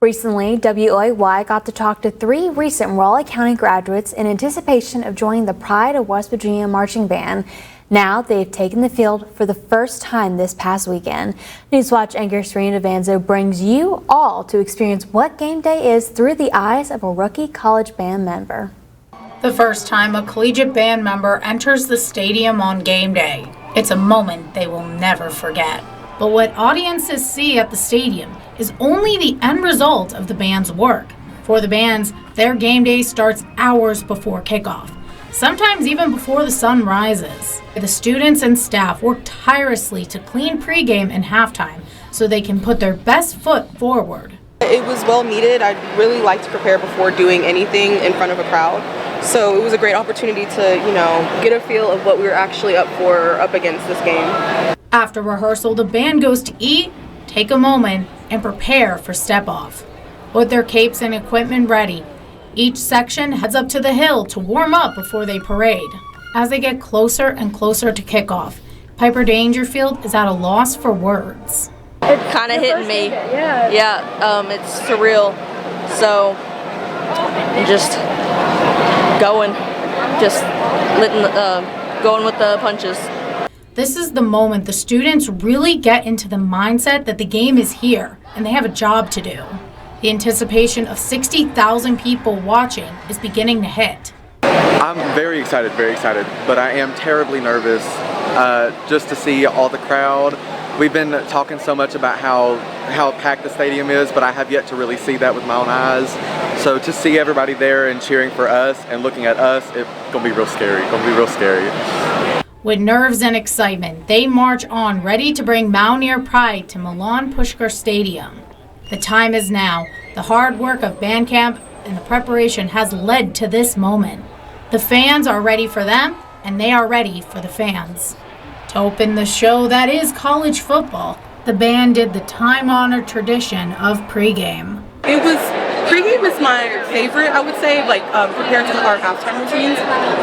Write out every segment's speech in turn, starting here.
Recently, WOAY got to talk to 3 recent Raleigh County graduates in anticipation of joining the Pride of West Virginia marching band. Now they've taken the field for the first time this past weekend. Newswatch anchor Serena Davanzo brings you all to experience what game day is through the eyes of a rookie college band member. The first time a collegiate band member enters the stadium on game day. It's a moment they will never forget. But what audiences see at the stadium is only the end result of the band's work. For the bands, their game day starts hours before kickoff, sometimes even before the sun rises. The students and staff work tirelessly to clean pregame and halftime so they can put their best foot forward. It was well needed. I'd really like to prepare before doing anything in front of a crowd. So it was a great opportunity to, get a feel of what we were actually up against this game. After rehearsal, the band goes to eat, take a moment, and prepare for step-off. With their capes and equipment ready, each section heads up to the hill to warm up before they parade. As they get closer and closer to kickoff, Piper Dangerfield is at a loss for words. It's kind of hitting me. Yeah, it's surreal. So, just going with the punches. This is the moment the students really get into the mindset that the game is here and they have a job to do. The anticipation of 60,000 people watching is beginning to hit. I'm very excited, but I am terribly nervous just to see all the crowd. We've been talking so much about how packed the stadium is, but I have yet to really see that with my own eyes. So to see everybody there and cheering for us and looking at us, it's gonna be real scary. With nerves and excitement, they march on, ready to bring Mountaineer pride to Milan Pushkar Stadium. The time is now. The hard work of band camp and the preparation has led to this moment. The fans are ready for them, and they are ready for the fans. To open the show that is college football, the band did the time-honored tradition of pregame. Pregame is my favorite, I would say, compared to our halftime routines,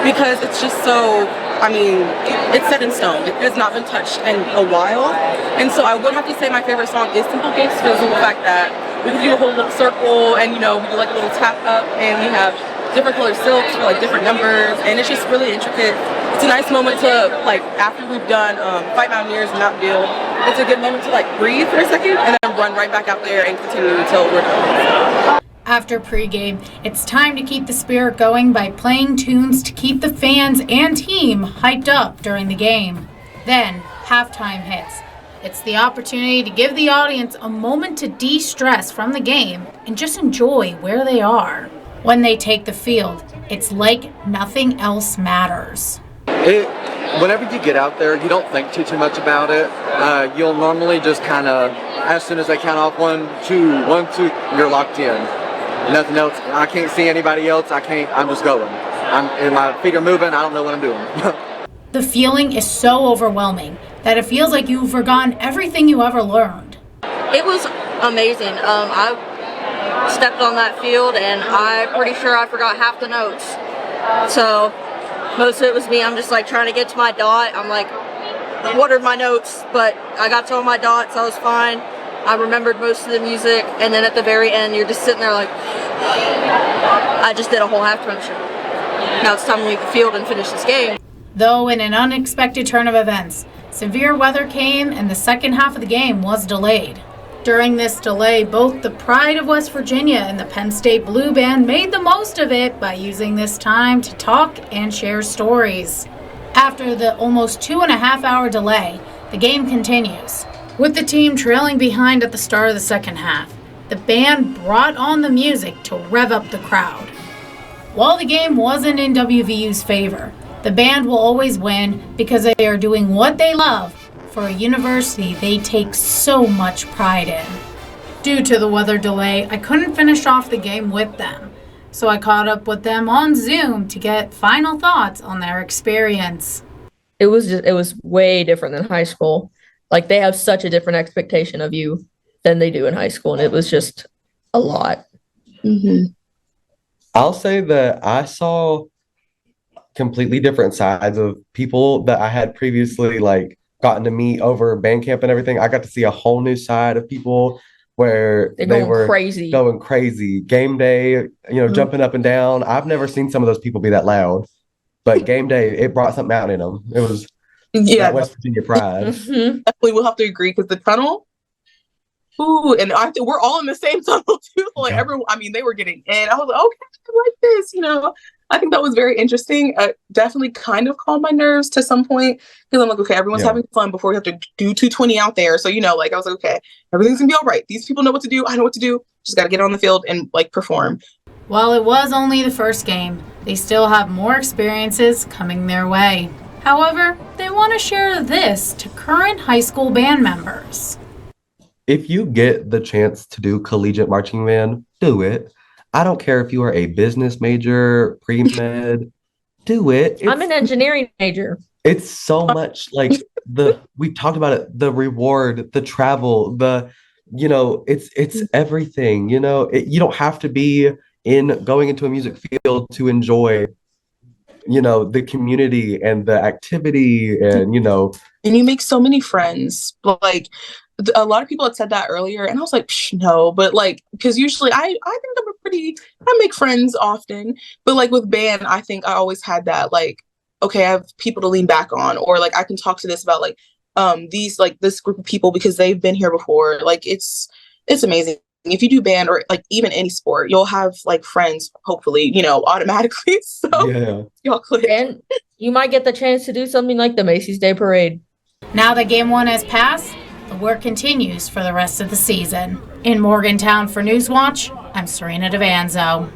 because it's just so, it's set in stone. It has not been touched in a while. And so I would have to say my favorite song is Simple Gifts, for the simple fact that we can do a whole little circle and, we do like a little tap up, and we have different colored silks for different numbers, and it's just really intricate. It's a nice moment to, after we've done Fight Mountaineers and Mountain Dew, it's a good moment to breathe for a second and then run right back out there and continue until we're done. After pregame, it's time to keep the spirit going by playing tunes to keep the fans and team hyped up during the game. Then, halftime hits. It's the opportunity to give the audience a moment to de-stress from the game and just enjoy where they are. When they take the field, it's like nothing else matters. Whenever you get out there, you don't think too much about it. You'll normally just as soon as they count off 1, 2, you're locked in. Nothing else. I can't see anybody else. I'm just going. And my feet are moving. I don't know what I'm doing. The feeling is so overwhelming that it feels like you've forgotten everything you ever learned. It was amazing. I stepped on that field and I'm pretty sure I forgot half the notes. So most of it was me. I'm just trying to get to my dot. I'm what are my notes? But I got to all my dots. I was fine. I remembered most of the music, and then at the very end, you're just sitting there I just did a whole halftime show. Now it's time to leave the field and finish this game. Though in an unexpected turn of events, severe weather came and the second half of the game was delayed. During this delay, both the Pride of West Virginia and the Penn State Blue Band made the most of it by using this time to talk and share stories. After the almost 2.5-hour delay, the game continues. With the team trailing behind at the start of the second half, the band brought on the music to rev up the crowd. While the game wasn't in WVU's favor, the band will always win because they are doing what they love for a university they take so much pride in. Due to the weather delay, I couldn't finish off the game with them, so I caught up with them on Zoom to get final thoughts on their experience. It was way different than high school. They have such a different expectation of you than they do in high school, and it was just a lot. Mm-hmm. I'll say that I saw completely different sides of people that I had previously gotten to meet over band camp and everything. I got to see a whole new side of people where They're they going were crazy. going crazy. Game day, jumping up and down. I've never seen some of those people be that loud, but game day, it brought something out in them. It was Yeah, that West Virginia pride. Mhm. definitely we'll have to agree because the tunnel. Ooh, and I think we're all in the same tunnel too. Like Yeah. everyone, I mean, they were getting in. I was like, okay, I like this. I think that was very interesting. Definitely kind of calmed my nerves to some point because I'm like, okay, everyone's Yeah. having fun before we have to do 220 out there. So, like I was like, okay, everything's gonna be all right. These people know what to do. I know what to do. Just got to get on the field and like perform. While it was only the first game, they still have more experiences coming their way. However, they want to share this to current high school band members. If you get the chance to do collegiate marching band, do it. I don't care if you are a business major, pre-med, do it. I'm an engineering major. It's so much like we talked about it, the reward, the travel, it's everything, you don't have to be going into a music field to enjoy, the community and the activity and, And you make so many friends. Like a lot of people had said that earlier, and I was like, no, but like, because usually I think I make friends often, but like with band, I think I always had that like, okay, I have people to lean back on, or like I can talk to this about like this group of people because they've been here before. Like it's amazing. If you do band or like even any sport, you'll have like friends, hopefully, automatically. So yeah. y'all click. And you might get the chance to do something like the Macy's Day Parade. Now that Game 1 has passed, the work continues for the rest of the season. In Morgantown for Newswatch, I'm Serena Davanzo.